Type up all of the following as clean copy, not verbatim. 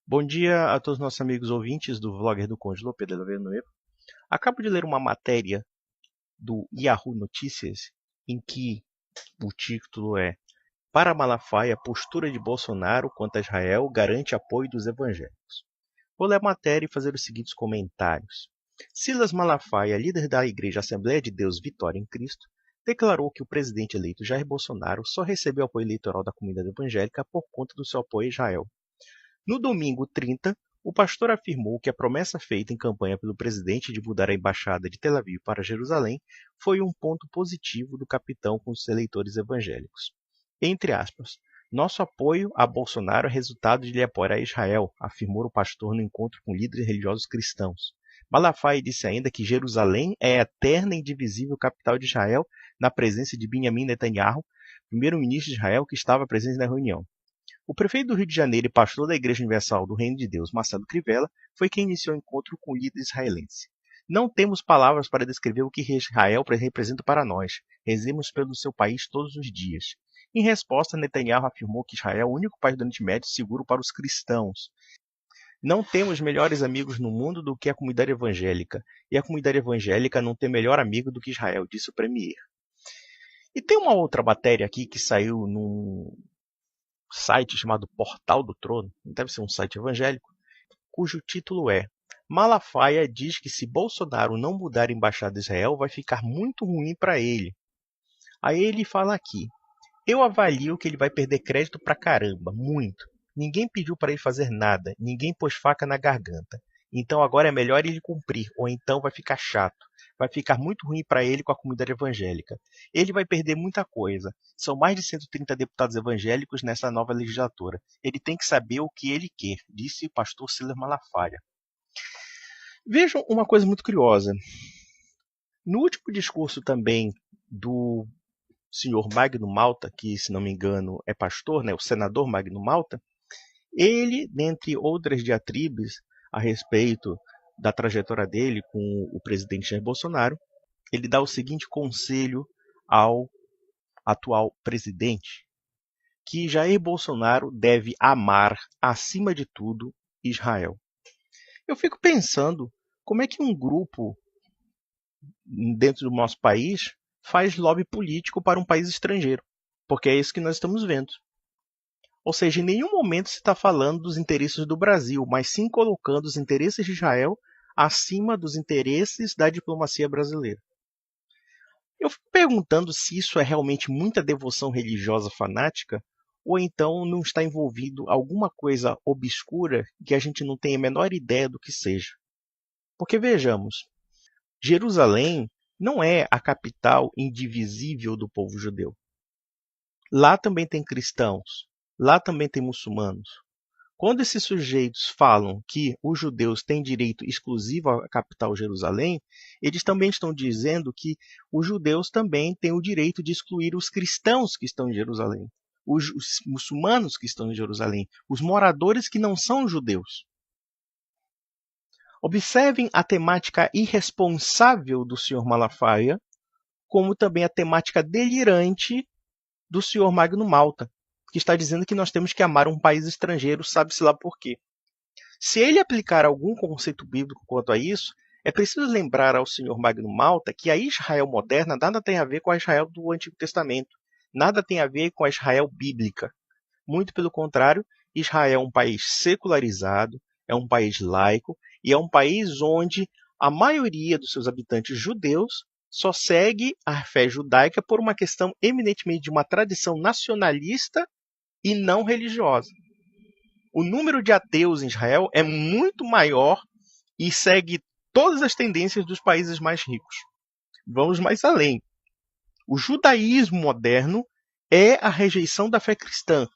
Bom dia a todos os nossos amigos ouvintes do vlogger do Conde Lopes de Villanueva. Acabo de ler uma matéria do Yahoo Notícias em que o título é Para Malafaia, postura de Bolsonaro quanto a Israel garante apoio dos evangélicos. Vou ler a matéria e fazer os seguintes comentários. Silas Malafaia, líder da Igreja Assembleia de Deus Vitória em Cristo, declarou que o presidente eleito Jair Bolsonaro só recebeu apoio eleitoral da comunidade evangélica por conta do seu apoio a Israel. No domingo 30, o pastor afirmou que a promessa feita em campanha pelo presidente de mudar a embaixada de Tel Aviv para Jerusalém foi um ponto positivo do capitão com os eleitores evangélicos. Entre aspas, nosso apoio a Bolsonaro é resultado de lhe apoiar a Israel, afirmou o pastor no encontro com líderes religiosos cristãos. Malafaia disse ainda que Jerusalém é a eterna e indivisível capital de Israel, na presença de Benjamin Netanyahu, primeiro-ministro de Israel que estava presente na reunião. O prefeito do Rio de Janeiro e pastor da Igreja Universal do Reino de Deus, Marcelo Crivella, foi quem iniciou o encontro com o líder israelense. Não temos palavras para descrever o que Israel representa para nós. Rezemos pelo seu país todos os dias. Em resposta, Netanyahu afirmou que Israel é o único país do Oriente Médio seguro para os cristãos. Não temos melhores amigos no mundo do que a comunidade evangélica, e a comunidade evangélica não tem melhor amigo do que Israel, disse o premier. E tem uma outra matéria aqui que saiu num site chamado Portal do Trono, deve ser um site evangélico, cujo título é Malafaia diz que se Bolsonaro não mudar a embaixada de Israel, vai ficar muito ruim para ele. Aí ele fala aqui, eu avalio que ele vai perder crédito pra caramba, muito. Ninguém pediu para ele fazer nada, ninguém pôs faca na garganta. Então agora é melhor ele cumprir, ou então vai ficar chato. Vai ficar muito ruim para ele com a comunidade evangélica. Ele vai perder muita coisa. São mais de 130 deputados evangélicos nessa nova legislatura. Ele tem que saber o que ele quer, disse o pastor Silas Malafaia. Vejam uma coisa muito curiosa. No último discurso também do senhor Magno Malta, que se não me engano é pastor, o senador Magno Malta, ele, dentre outras diatribes a respeito da trajetória dele com o presidente Jair Bolsonaro, ele dá o seguinte conselho ao atual presidente, que Jair Bolsonaro deve amar, acima de tudo, Israel. Eu fico pensando como é que um grupo dentro do nosso país faz lobby político para um país estrangeiro, porque é isso que nós estamos vendo. Ou seja, em nenhum momento se está falando dos interesses do Brasil, mas sim colocando os interesses de Israel acima dos interesses da diplomacia brasileira. Eu fico perguntando se isso é realmente muita devoção religiosa fanática ou então não está envolvido alguma coisa obscura que a gente não tem a menor ideia do que seja. Porque vejamos, Jerusalém não é a capital indivisível do povo judeu. Lá também tem cristãos, lá também tem muçulmanos. Quando esses sujeitos falam que os judeus têm direito exclusivo à capital Jerusalém, eles também estão dizendo que os judeus também têm o direito de excluir os cristãos que estão em Jerusalém, os muçulmanos que estão em Jerusalém, os moradores que não são judeus. Observem a temática irresponsável do Sr. Malafaia, como também a temática delirante do Sr. Magno Malta, que está dizendo que nós temos que amar um país estrangeiro, sabe-se lá por quê. Se ele aplicar algum conceito bíblico quanto a isso, é preciso lembrar ao Sr. Magno Malta que a Israel moderna nada tem a ver com a Israel do Antigo Testamento, nada tem a ver com a Israel bíblica. Muito pelo contrário, Israel é um país secularizado, é um país laico e é um país onde a maioria dos seus habitantes judeus só segue a fé judaica por uma questão eminentemente de uma tradição nacionalista e não religiosa. O número de ateus em Israel é muito maior e segue todas as tendências dos países mais ricos. Vamos mais além. O judaísmo moderno é a rejeição da fé cristã.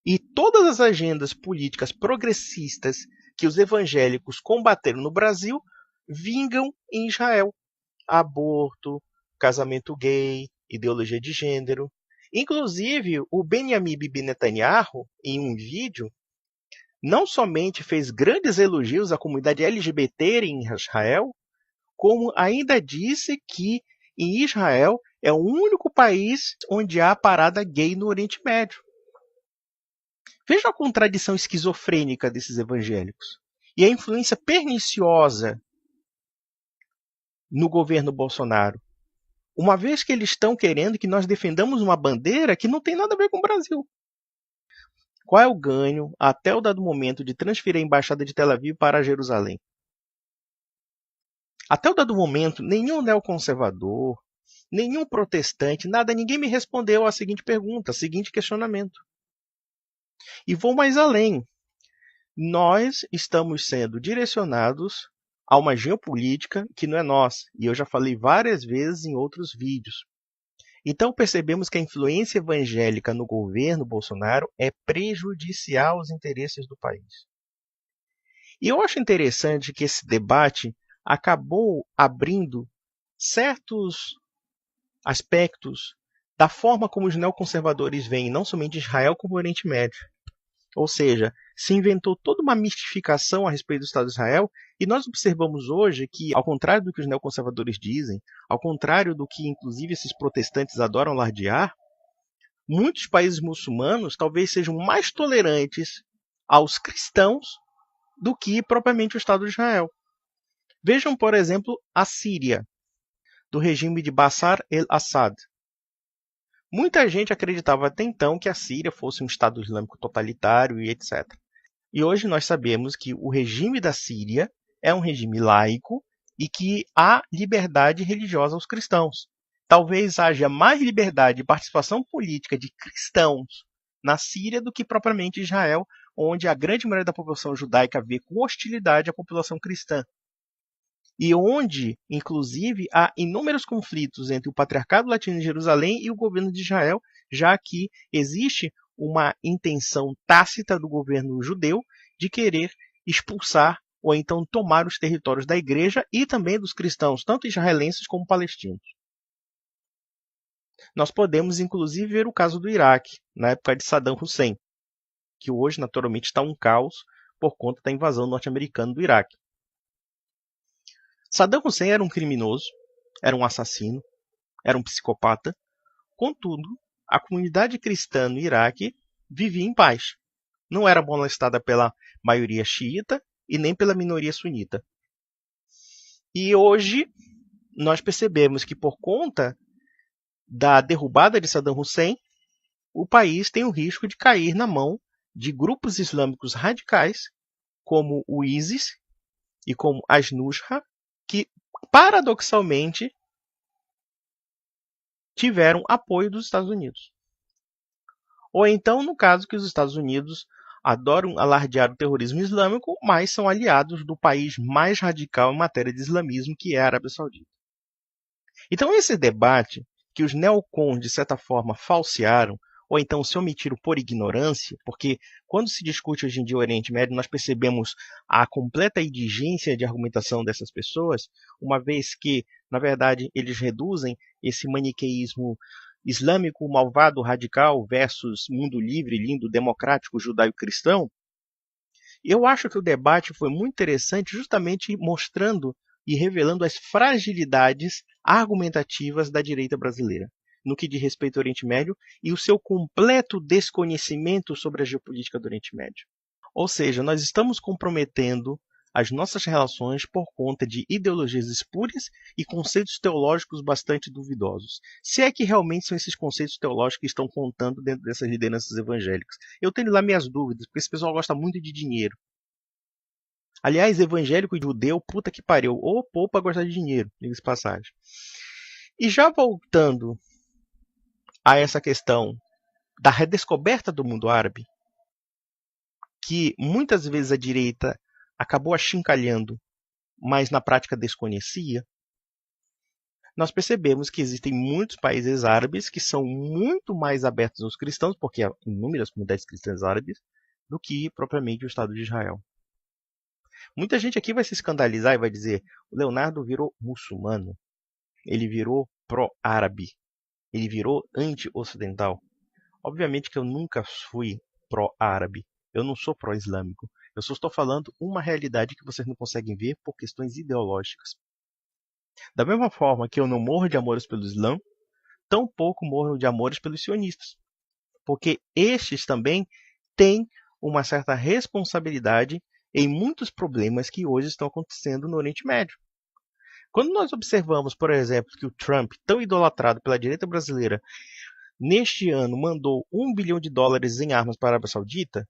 E todas as agendas políticas progressistas que os evangélicos combateram no Brasil vingam em Israel. Aborto, casamento gay, ideologia de gênero. Inclusive, o Benjamin Bibi Netanyahu, em um vídeo, não somente fez grandes elogios à comunidade LGBT em Israel, como ainda disse que em Israel é o único país onde há parada gay no Oriente Médio. Veja a contradição esquizofrênica desses evangélicos e a influência perniciosa no governo Bolsonaro, uma vez que eles estão querendo que nós defendamos uma bandeira que não tem nada a ver com o Brasil. Qual é o ganho, até o dado momento, de transferir a embaixada de Tel Aviv para Jerusalém? Até o dado momento, nenhum neoconservador, nenhum protestante, nada, ninguém me respondeu a seguinte pergunta, a seguinte questionamento. E vou mais além. Nós estamos sendo direcionados a uma geopolítica que não é nossa, e eu já falei várias vezes em outros vídeos. Então percebemos que a influência evangélica no governo Bolsonaro é prejudicial aos interesses do país. E eu acho interessante que esse debate acabou abrindo certos aspectos da forma como os neoconservadores veem não somente Israel como o Oriente Médio. Ou seja, se inventou toda uma mistificação a respeito do Estado de Israel, e nós observamos hoje que, ao contrário do que os neoconservadores dizem, ao contrário do que inclusive esses protestantes adoram lardear, muitos países muçulmanos talvez sejam mais tolerantes aos cristãos do que propriamente o Estado de Israel. Vejam, por exemplo, a Síria, do regime de Bashar el-Assad. Muita gente acreditava até então que a Síria fosse um Estado Islâmico totalitário e etc. E hoje nós sabemos que o regime da Síria é um regime laico e que há liberdade religiosa aos cristãos. Talvez haja mais liberdade e participação política de cristãos na Síria do que propriamente Israel, onde a grande maioria da população judaica vê com hostilidade a população cristã. E onde, inclusive, há inúmeros conflitos entre o Patriarcado Latino de Jerusalém e o governo de Israel, já que existe uma intenção tácita do governo judeu de querer expulsar ou então tomar os territórios da igreja e também dos cristãos, tanto israelenses como palestinos. Nós podemos, inclusive, ver o caso do Iraque, na época de Saddam Hussein, que hoje, naturalmente, está um caos por conta da invasão norte-americana do Iraque. Saddam Hussein era um criminoso, era um assassino, era um psicopata. Contudo, a comunidade cristã no Iraque vivia em paz. Não era molestada pela maioria xiita e nem pela minoria sunita. E hoje nós percebemos que por conta da derrubada de Saddam Hussein, o país tem o risco de cair na mão de grupos islâmicos radicais, como o ISIS e como as Nusra, que, paradoxalmente, tiveram apoio dos Estados Unidos. Ou então, no caso que os Estados Unidos adoram alardear o terrorismo islâmico, mas são aliados do país mais radical em matéria de islamismo, que é a Arábia Saudita. Então, esse debate que os neocons, de certa forma, falsearam, ou então se omitiram por ignorância, porque quando se discute hoje em dia o Oriente Médio, nós percebemos a completa indigência de argumentação dessas pessoas, uma vez que, na verdade, eles reduzem esse maniqueísmo islâmico, malvado, radical, versus mundo livre, lindo, democrático, judaico-cristão. Eu acho que o debate foi muito interessante, justamente mostrando e revelando as fragilidades argumentativas da direita brasileira no que diz respeito ao Oriente Médio e o seu completo desconhecimento sobre a geopolítica do Oriente Médio. Ou seja, nós estamos comprometendo as nossas relações por conta de ideologias espúrias e conceitos teológicos bastante duvidosos. Se é que realmente são esses conceitos teológicos que estão contando dentro dessas lideranças evangélicas. Eu tenho lá minhas dúvidas, porque esse pessoal gosta muito de dinheiro. Aliás, evangélico e judeu, puta que pariu. Ou poupa gostar de dinheiro, diga-se passagem. E já voltando a essa questão da redescoberta do mundo árabe, que muitas vezes a direita acabou achincalhando, mas na prática desconhecia, nós percebemos que existem muitos países árabes que são muito mais abertos aos cristãos, porque há inúmeras comunidades cristãs árabes, do que propriamente o Estado de Israel. Muita gente aqui vai se escandalizar e vai dizer: o Leonardo virou muçulmano, ele virou pró-árabe, ele virou anti-ocidental. Obviamente que eu nunca fui pró-árabe, eu não sou pró-islâmico. Eu só estou falando uma realidade que vocês não conseguem ver por questões ideológicas. Da mesma forma que eu não morro de amores pelo Islã, tampouco morro de amores pelos sionistas. Porque estes também tem uma certa responsabilidade em muitos problemas que hoje estão acontecendo no Oriente Médio. Quando nós observamos, por exemplo, que o Trump, tão idolatrado pela direita brasileira, neste ano mandou US$ 1 bilhão em armas para a Arábia Saudita,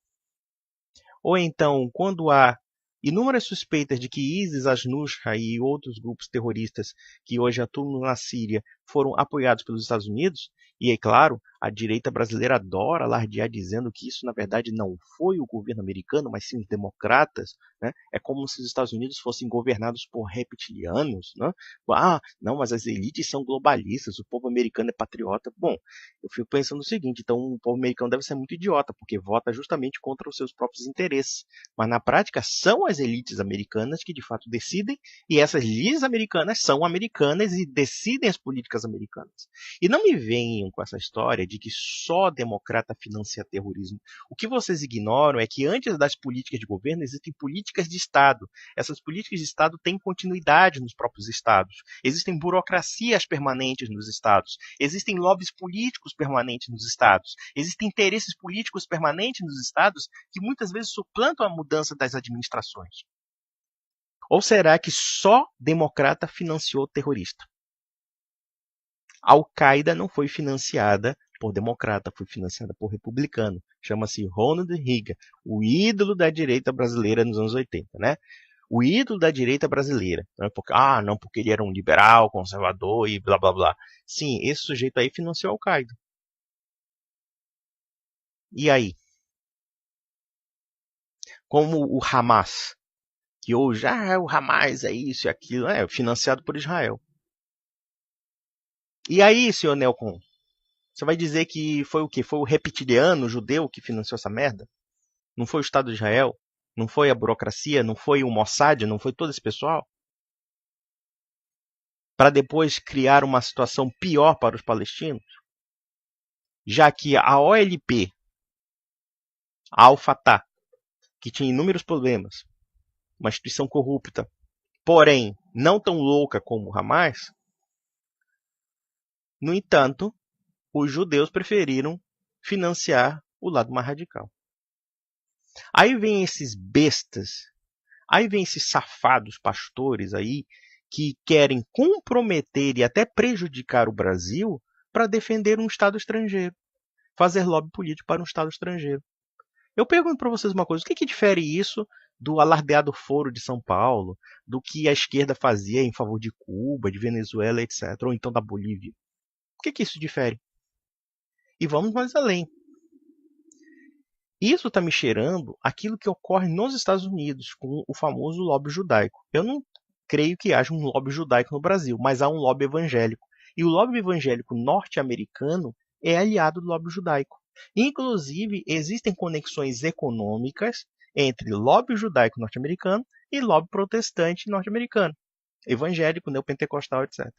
ou então quando há inúmeras suspeitas de que ISIS, Al-Nusra e outros grupos terroristas que hoje atuam na Síria foram apoiados pelos Estados Unidos, e é claro, a direita brasileira adora alardear dizendo que isso na verdade não foi o governo americano, mas sim os democratas, né? É como se os Estados Unidos fossem governados por reptilianos, né? Ah, não, mas as elites são globalistas, o povo americano é patriota. Bom, eu fico pensando o seguinte, então o povo americano deve ser muito idiota, porque vota justamente contra os seus próprios interesses. Mas na prática são as elites americanas que de fato decidem, e essas elites americanas são americanas e decidem as políticas americanas. E não me venham com essa história de que só democrata financia terrorismo. O que vocês ignoram é que antes das políticas de governo existem políticas de Estado. Essas políticas de Estado têm continuidade nos próprios Estados. Existem burocracias permanentes nos Estados. Existem lobbies políticos permanentes nos Estados. Existem interesses políticos permanentes nos Estados que muitas vezes suplantam a mudança das administrações. Ou será que só democrata financiou terrorista? A Al-Qaeda não foi financiada por democrata, foi financiada por republicano. Chama-se Ronald Reagan, o ídolo da direita brasileira nos anos 80, né? O ídolo da direita brasileira. Porque ele era um liberal, conservador e blá blá blá. Sim, esse sujeito aí financiou a Al-Qaeda. E aí? Como o Hamas, que hoje o Hamas é isso e aquilo, é financiado por Israel. E aí, senhor Nelcon? Você vai dizer que foi o quê? Foi o reptiliano, o judeu que financiou essa merda? Não foi o Estado de Israel? Não foi a burocracia? Não foi o Mossad? Não foi todo esse pessoal? Para depois criar uma situação pior para os palestinos? Já que a OLP, a Al-Fatah, que tinha inúmeros problemas, uma instituição corrupta, porém não tão louca como o Hamas, no entanto, os judeus preferiram financiar o lado mais radical. Aí vem esses bestas, aí vem esses safados pastores aí que querem comprometer e até prejudicar o Brasil para defender um Estado estrangeiro, fazer lobby político para um Estado estrangeiro. Eu pergunto para vocês uma coisa, o que difere isso do alardeado Foro de São Paulo, do que a esquerda fazia em favor de Cuba, de Venezuela, etc., ou então da Bolívia? O que isso difere? E vamos mais além. Isso está me cheirando aquilo que ocorre nos Estados Unidos, com o famoso lobby judaico. Eu não creio que haja um lobby judaico no Brasil, mas há um lobby evangélico. E o lobby evangélico norte-americano é aliado do lobby judaico. Inclusive, existem conexões econômicas entre lobby judaico norte-americano e lobby protestante norte-americano, evangélico, neopentecostal, etc.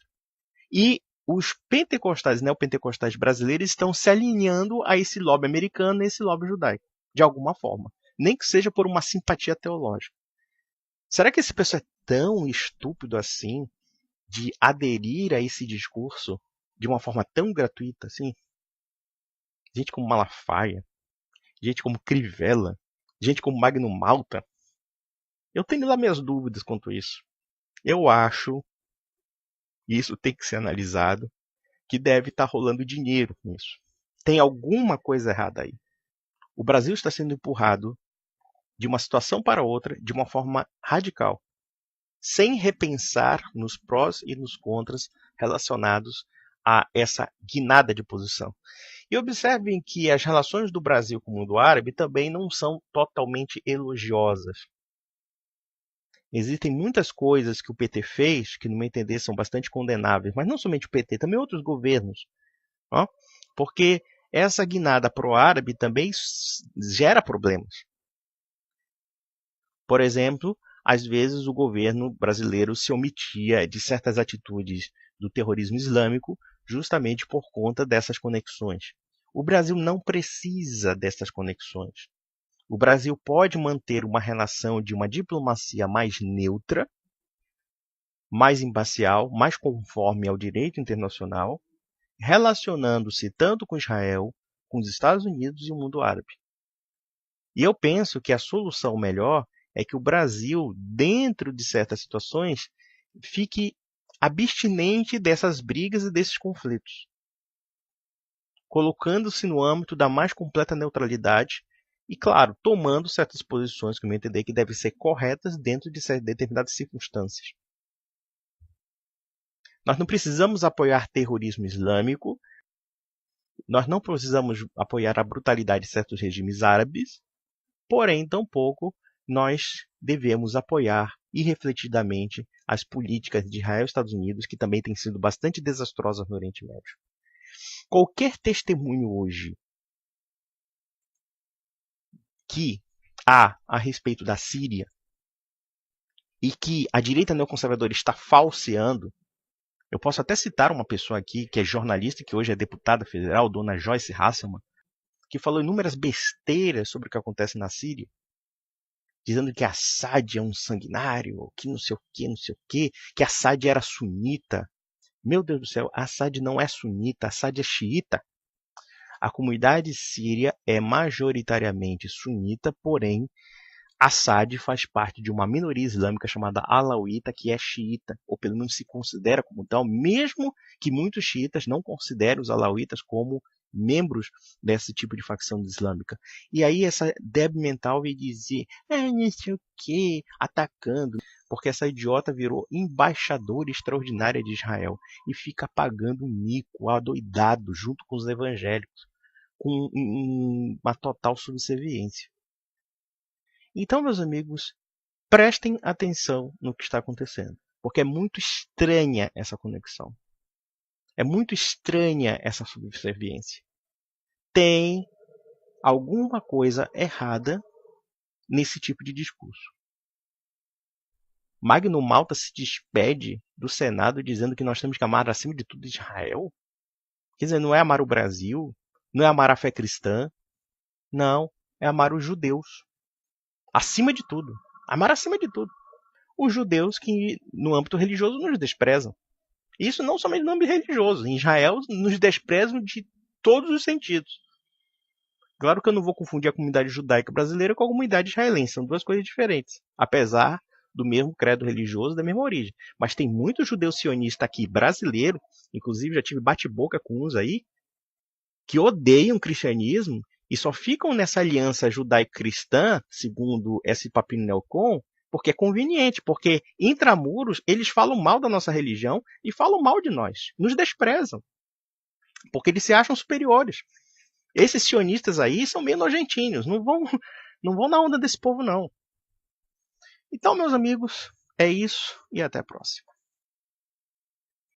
E os pentecostais e neopentecostais brasileiros estão se alinhando a esse lobby americano e esse lobby judaico, de alguma forma. Nem que seja por uma simpatia teológica. Será que esse pessoal é tão estúpido assim de aderir a esse discurso de uma forma tão gratuita assim? Gente como Malafaia, gente como Crivella, gente como Magno Malta. Eu tenho lá minhas dúvidas quanto a isso. Eu acho, e isso tem que ser analisado, que deve estar rolando dinheiro nisso. Tem alguma coisa errada aí. O Brasil está sendo empurrado de uma situação para outra de uma forma radical, sem repensar nos prós e nos contras relacionados a essa guinada de posição. E observem que as relações do Brasil com o mundo árabe também não são totalmente elogiosas. Existem muitas coisas que o PT fez que, no meu entender, são bastante condenáveis, mas não somente o PT, também outros governos. Ó, porque essa guinada pró-árabe também gera problemas. Por exemplo, às vezes o governo brasileiro se omitia de certas atitudes do terrorismo islâmico justamente por conta dessas conexões. O Brasil não precisa dessas conexões. O Brasil pode manter uma relação de uma diplomacia mais neutra, mais imparcial, mais conforme ao direito internacional, relacionando-se tanto com Israel, com os Estados Unidos e o mundo árabe. E eu penso que a solução melhor é que o Brasil, dentro de certas situações, fique abstinente dessas brigas e desses conflitos, colocando-se no âmbito da mais completa neutralidade e, claro, tomando certas posições que eu entender que devem ser corretas dentro de determinadas circunstâncias. Nós não precisamos apoiar terrorismo islâmico, nós não precisamos apoiar a brutalidade de certos regimes árabes, porém, tampouco nós devemos apoiar irrefletidamente as políticas de Israel e Estados Unidos, que também têm sido bastante desastrosas no Oriente Médio. Qualquer testemunho hoje que há a respeito da Síria e que a direita neoconservadora está falseando, eu posso até citar uma pessoa aqui que é jornalista e que hoje é deputada federal, dona Joyce Hasselman, que falou inúmeras besteiras sobre o que acontece na Síria, dizendo que Assad é um sanguinário, que não sei o que Assad era sunita. Meu Deus do céu, Assad não é sunita, Assad é xiita. A comunidade síria é majoritariamente sunita, porém, Assad faz parte de uma minoria islâmica chamada alauíta, que é xiita, ou pelo menos se considera como tal, mesmo que muitos xiitas não considerem os alauítas como membros desse tipo de facção islâmica. E aí essa débil mental veio dizer, não sei o que, atacando, porque essa idiota virou embaixadora extraordinária de Israel e fica pagando um mico, adoidado, junto com os evangélicos, com uma total subserviência. Então, meus amigos, prestem atenção no que está acontecendo, porque é muito estranha essa conexão. É muito estranha essa subserviência. Tem alguma coisa errada nesse tipo de discurso. Magno Malta se despede do Senado dizendo que nós temos que amar acima de tudo Israel? Quer dizer, não é amar o Brasil, não é amar a fé cristã, não, é amar os judeus. Acima de tudo. Amar acima de tudo. Os judeus que no âmbito religioso nos desprezam. Isso não somente no âmbito religioso. Em Israel nos desprezam de todos os sentidos. Claro que eu não vou confundir a comunidade judaica brasileira com a comunidade israelense. São duas coisas diferentes. Apesar do mesmo credo religioso, da mesma origem. Mas tem muito judeu sionista aqui brasileiro, inclusive já tive bate-boca com uns aí, que odeiam o cristianismo e só ficam nessa aliança judaico-cristã, segundo esse papinho neocon, porque é conveniente, porque intramuros eles falam mal da nossa religião e falam mal de nós, nos desprezam, porque eles se acham superiores. Esses sionistas aí são meio nojentinhos, não vão na onda desse povo não. Então, meus amigos, é isso e até a próxima.